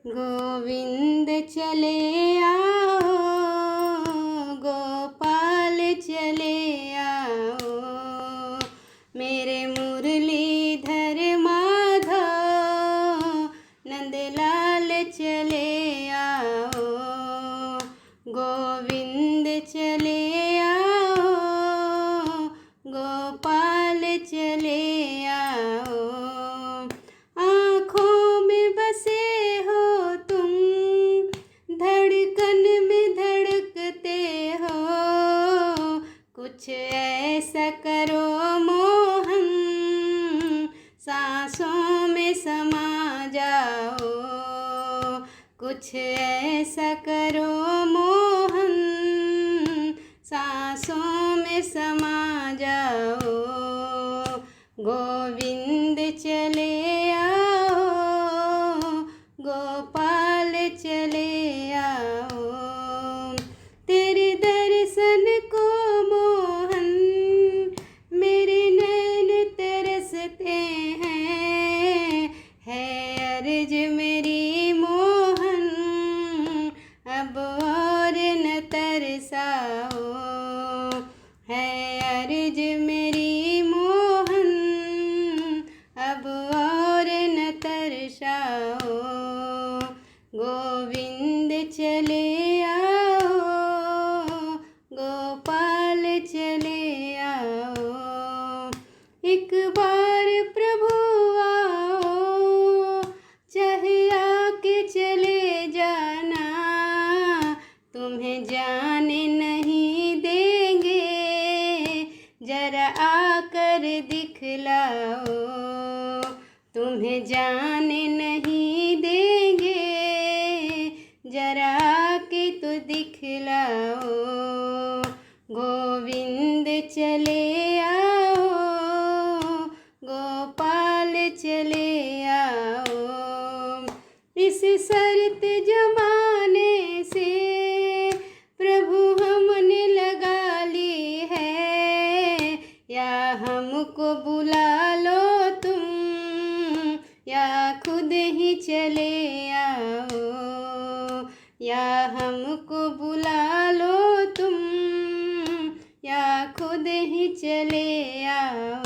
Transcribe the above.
गोविंद चले आओ, गोपाल चले आओ, मेरे मुरलीधर माधव नंदलाल चले आओ। गोविंद चले आओ, गोपाल चले आओ, आँखों में बसे हो तुम, धड़कन में धड़कते हो, कुछ ऐसा करो मोहन, सांसों में समा जाओ, कुछ ऐसा करो मोहन, सांसों में समा जाओ। गोविंद चले आओ, गोपाल चले आओ, तेरे दर्शन को मोहन मेरे नैन तरसते हैं, है अर्ज मेरी मोहन अब और न तरसाओ, है अर्ज मेरी मोहन अब और न तरसाओ। गोविंद चले आओ, गोपाल चले आओ, एक बार प्रभु आओ, चाहे आके चले जाना, तुम्हें जाने नहीं देंगे, जरा आकर दिखलाओ, तुम्हें जाने नहीं देंगे, जरा आके तो दिखलाओ। गोविंद चले आओ, गोपाल चले आओ, इस शरत जमाने से प्रभु हमने लगा ली है, या हमको बुला लो तुम, या खुद ही चले आओ, या हमको बुला लो तुम, या खुद ही चले आओ।